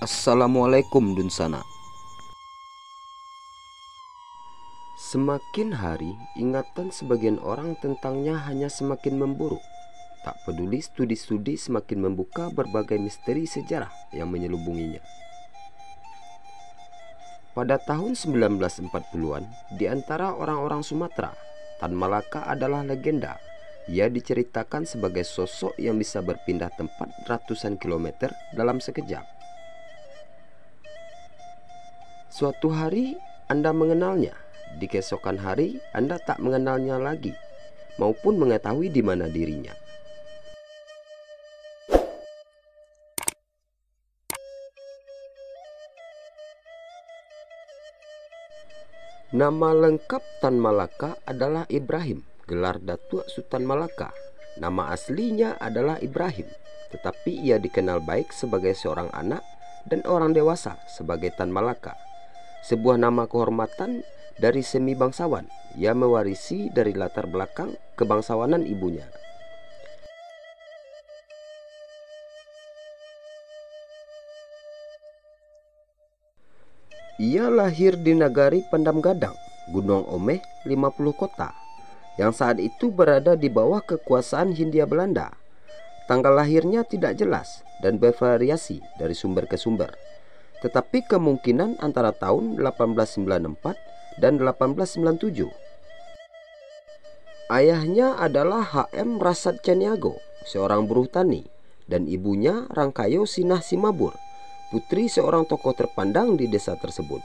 Assalamualaikum Dunsana. Semakin hari, ingatan sebagian orang tentangnya hanya semakin memburuk. Tak peduli studi-studi semakin membuka berbagai misteri sejarah yang menyelubunginya. Pada tahun 1940-an, di antara orang-orang Sumatera, Tan Malaka adalah legenda. Ia diceritakan sebagai sosok yang bisa berpindah tempat ratusan kilometer dalam sekejap. Suatu hari Anda mengenalnya, di keesokan hari Anda tak mengenalnya lagi, maupun mengetahui di mana dirinya. Nama lengkap Tan Malaka adalah Ibrahim, gelar Datuk Sultan Malaka. Nama aslinya adalah Ibrahim, tetapi ia dikenal baik sebagai seorang anak dan orang dewasa sebagai Tan Malaka. Sebuah nama kehormatan dari semi bangsawan. Ia mewarisi dari latar belakang kebangsawanan ibunya. Ia lahir di Nagari Pandam Gadang, Gunung Omeh, 50 kota, yang saat itu berada di bawah kekuasaan Hindia Belanda. Tanggal lahirnya tidak jelas dan bervariasi dari sumber ke sumber, tetapi kemungkinan antara tahun 1894 dan 1897. Ayahnya adalah H.M. Rasad Caniago, seorang buruh tani, dan ibunya Rangkayo Sinah Simabur, putri seorang tokoh terpandang di desa tersebut.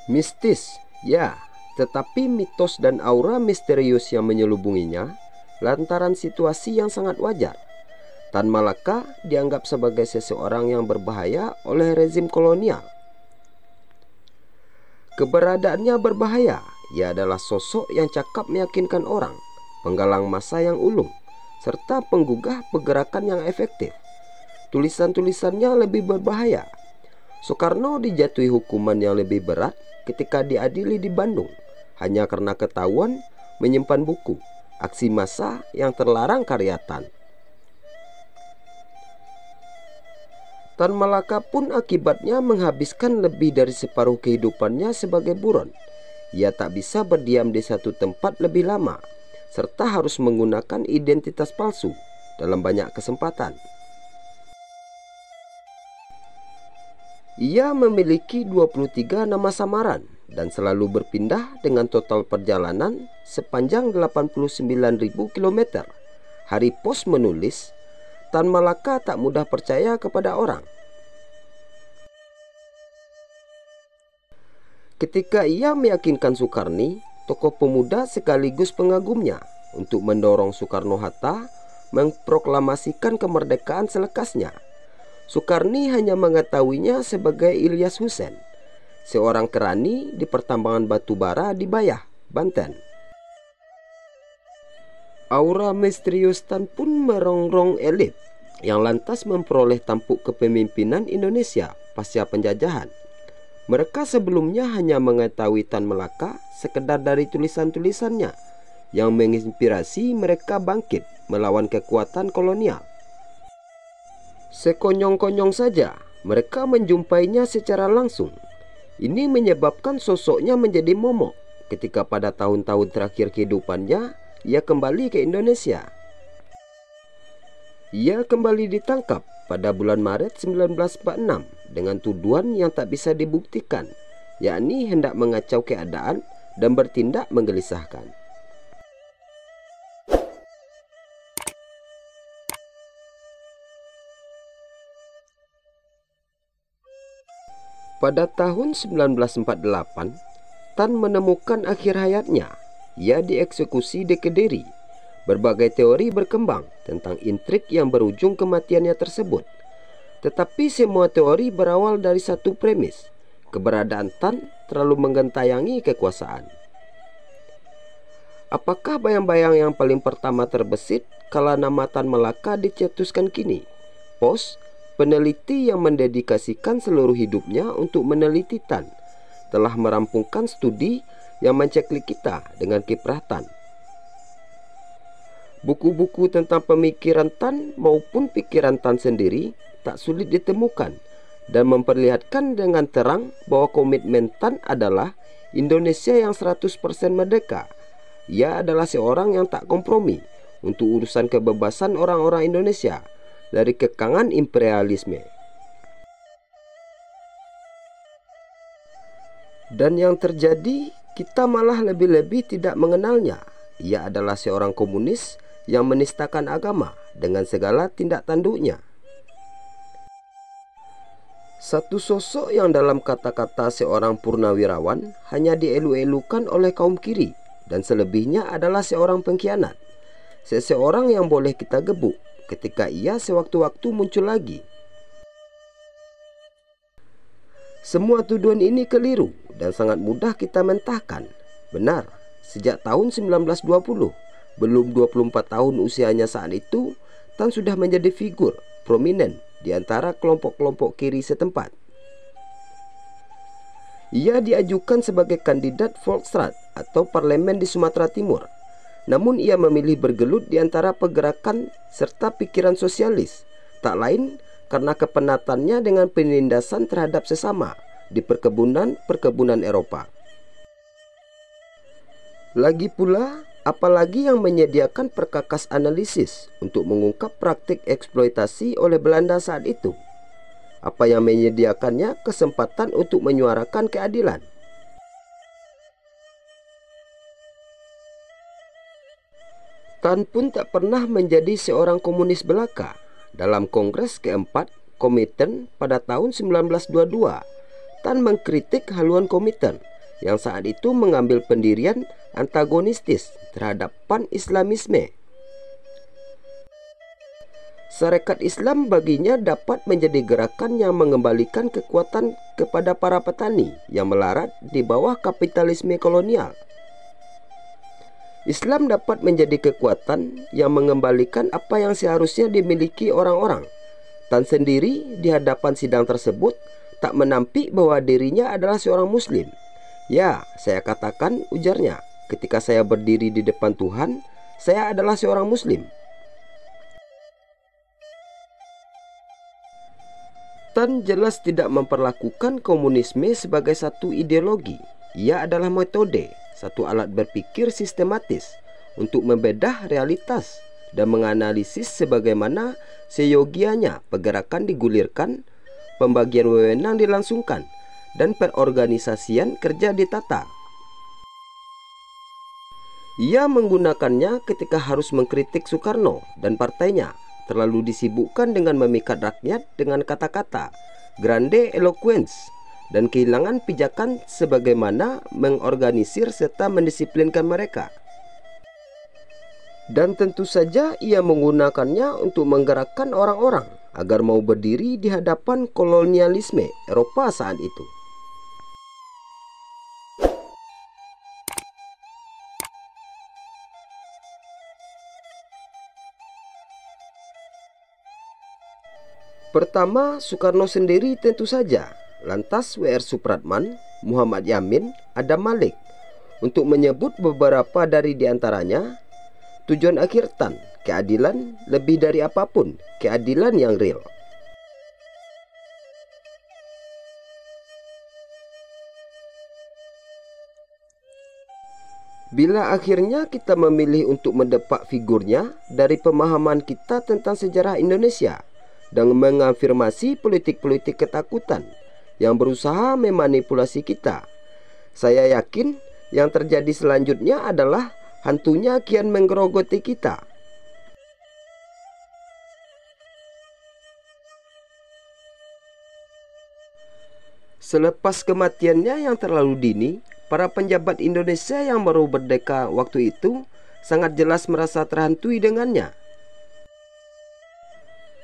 Mistis, ya, tetapi mitos dan aura misterius yang menyelubunginya lantaran situasi yang sangat wajar. Tan Malaka dianggap sebagai seseorang yang berbahaya oleh rezim kolonial. Keberadaannya berbahaya. Ia adalah sosok yang cakap meyakinkan orang, penggalang massa yang ulung, serta penggugah pergerakan yang efektif. Tulisan-tulisannya lebih berbahaya. Soekarno dijatuhi hukuman yang lebih berat ketika diadili di Bandung, hanya karena ketahuan menyimpan buku aksi massa yang terlarang karya Tan. Tan Malaka pun akibatnya menghabiskan lebih dari separuh kehidupannya sebagai buron. Ia tak bisa berdiam di satu tempat lebih lama, serta harus menggunakan identitas palsu dalam banyak kesempatan. Ia memiliki 23 nama samaran dan selalu berpindah dengan total perjalanan sepanjang 89.000 km. Hari Pos menulis, Tan Malaka tak mudah percaya kepada orang. Ketika ia meyakinkan Sukarni, tokoh pemuda sekaligus pengagumnya, untuk mendorong Soekarno-Hatta memproklamasikan kemerdekaan selekasnya, Sukarni hanya mengetahuinya sebagai Ilyas Hussein, seorang kerani di pertambangan batu bara di Bayah, Banten. Aura misterius Tan pun merongrong elit yang lantas memperoleh tampuk kepemimpinan Indonesia pasca penjajahan. Mereka sebelumnya hanya mengetahui Tan Malaka sekedar dari tulisan-tulisannya yang menginspirasi mereka bangkit melawan kekuatan kolonial. Sekonyong-konyong saja mereka menjumpainya secara langsung. Ini menyebabkan sosoknya menjadi momok ketika pada tahun-tahun terakhir kehidupannya ia kembali ke Indonesia. Ia kembali ditangkap pada bulan Maret 1946 dengan tuduhan yang tak bisa dibuktikan, yakni hendak mengacau keadaan dan bertindak menggelisahkan. Pada tahun 1948, Tan menemukan akhir hayatnya. Ia dieksekusi di Kediri. Berbagai teori berkembang tentang intrik yang berujung kematiannya tersebut. Tetapi semua teori berawal dari satu premis, keberadaan Tan terlalu menggentayangi kekuasaan. Apakah bayang-bayang yang paling pertama terbesit kala nama Tan Malaka dicetuskan kini? Pos, peneliti yang mendedikasikan seluruh hidupnya untuk meneliti Tan, telah merampungkan studi yang menceklik kita dengan kiprah Tan. Buku-buku tentang pemikiran Tan maupun pikiran Tan sendiri tak sulit ditemukan dan memperlihatkan dengan terang bahwa komitmen Tan adalah Indonesia yang 100% merdeka. Ia adalah seorang yang tak kompromi untuk urusan kebebasan orang-orang Indonesia dari kekangan imperialisme. Dan yang terjadi, kita malah lebih-lebih tidak mengenalnya. Ia adalah seorang komunis yang menistakan agama dengan segala tindak tanduknya. Satu sosok yang dalam kata-kata seorang purnawirawan hanya dielu-elukan oleh kaum kiri, dan selebihnya adalah seorang pengkhianat. Seseorang yang boleh kita gebuk ketika ia sewaktu-waktu muncul lagi. Semua tuduhan ini keliru dan sangat mudah kita mentahkan. Benar, sejak tahun 1920, belum 24 tahun usianya saat itu, Tan sudah menjadi figur prominent di antara kelompok-kelompok kiri setempat. Ia diajukan sebagai kandidat Volksraad atau parlemen di Sumatera Timur. Namun ia memilih bergelut di antara pergerakan serta pikiran sosialis, tak lain karena kepenatannya dengan penindasan terhadap sesama di perkebunan Eropa. Lagi pula, apalagi yang menyediakan perkakas analisis untuk mengungkap praktik eksploitasi oleh Belanda saat itu? Apa yang menyediakannya kesempatan untuk menyuarakan keadilan? Tan pun tak pernah menjadi seorang komunis belaka. Dalam Kongres keempat Komintern pada tahun 1922, Tan mengkritik haluan Komintern yang saat itu mengambil pendirian antagonistis terhadap pan-Islamisme. Sarekat Islam baginya dapat menjadi gerakan yang mengembalikan kekuatan kepada para petani yang melarat di bawah kapitalisme kolonial. Islam dapat menjadi kekuatan yang mengembalikan apa yang seharusnya dimiliki orang-orang. Tan sendiri di hadapan sidang tersebut tak menampik bahwa dirinya adalah seorang Muslim. Ya, saya katakan, ujarnya, ketika saya berdiri di depan Tuhan, saya adalah seorang Muslim. Tan jelas tidak memperlakukan komunisme sebagai satu ideologi. Ia adalah metode, satu alat berpikir sistematis untuk membedah realitas dan menganalisis sebagaimana seyogianya pergerakan digulirkan, pembagian wewenang dilangsungkan, dan perorganisasian kerja ditata. Ia menggunakannya ketika harus mengkritik Soekarno dan partainya terlalu disibukkan dengan memikat rakyat dengan kata-kata, grande eloquence, dan kehilangan pijakan sebagaimana mengorganisir serta mendisiplinkan mereka. Dan tentu saja ia menggunakannya untuk menggerakkan orang-orang agar mau berdiri di hadapan kolonialisme Eropa saat itu. Pertama, Soekarno sendiri tentu saja, lantas W.R. Supratman, Muhammad Yamin, Adam Malik. Untuk menyebut beberapa dari diantaranya, tujuan akhir Tan, keadilan, lebih dari apapun, keadilan yang real. Bila akhirnya kita memilih untuk mendepak figurnya dari pemahaman kita tentang sejarah Indonesia dan mengafirmasi politik-politik ketakutan yang berusaha memanipulasi kita, saya yakin yang terjadi selanjutnya adalah hantunya kian menggerogoti kita. Selepas kematiannya yang terlalu dini, para penjabat Indonesia yang baru merdeka waktu itu sangat jelas merasa terhantui dengannya.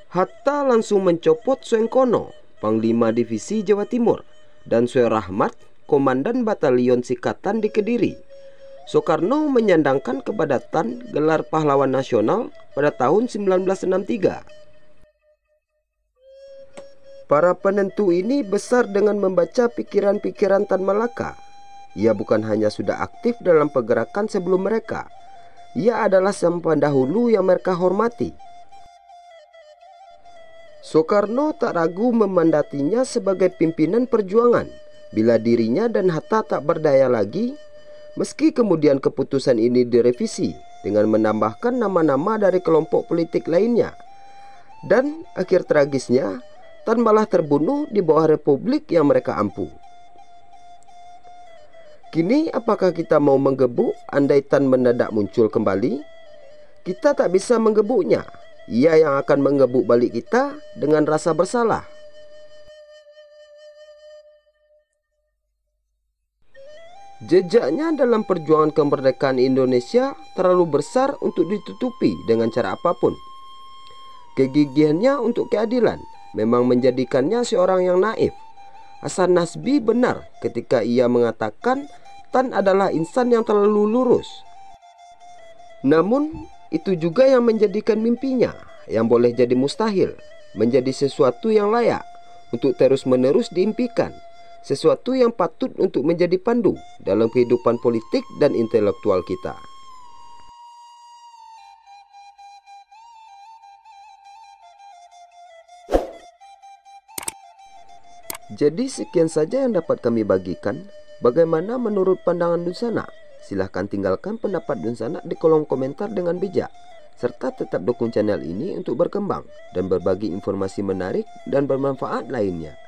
Hatta langsung mencopot Soekarno, Panglima Divisi Jawa Timur, dan Soe Rahmat, Komandan Batalion Sikatan di Kediri. Soekarno menyandangkan kepada Tan gelar pahlawan nasional pada tahun 1963. Para penentu ini besar dengan membaca pikiran-pikiran Tan Malaka. Ia bukan hanya sudah aktif dalam pergerakan sebelum mereka, ia adalah sang pendahulu yang mereka hormati. Soekarno tak ragu memandatinya sebagai pimpinan perjuangan bila dirinya dan Hatta tak berdaya lagi, meski kemudian keputusan ini direvisi dengan menambahkan nama-nama dari kelompok politik lainnya. Dan akhir tragisnya, Tan malah terbunuh di bawah republik yang mereka ampuh. Kini apakah kita mau menggebuk andai Tan mendadak muncul kembali? Kita tak bisa menggebuknya. Ia yang akan menggebuk balik kita dengan rasa bersalah. Jejaknya dalam perjuangan kemerdekaan Indonesia terlalu besar untuk ditutupi dengan cara apapun. Kegigihannya untuk keadilan memang menjadikannya seorang yang naif. Hasan Nasbi benar ketika ia mengatakan Tan adalah insan yang terlalu lurus. Namun itu juga yang menjadikan mimpinya yang boleh jadi mustahil menjadi sesuatu yang layak untuk terus-menerus diimpikan, sesuatu yang patut untuk menjadi pandu dalam kehidupan politik dan intelektual kita. Jadi sekian saja yang dapat kami bagikan. Bagaimana menurut pandangan Dunsana? Silahkan tinggalkan pendapat Dunsana di kolom komentar dengan bijak. Serta tetap dukung channel ini untuk berkembang dan berbagi informasi menarik dan bermanfaat lainnya.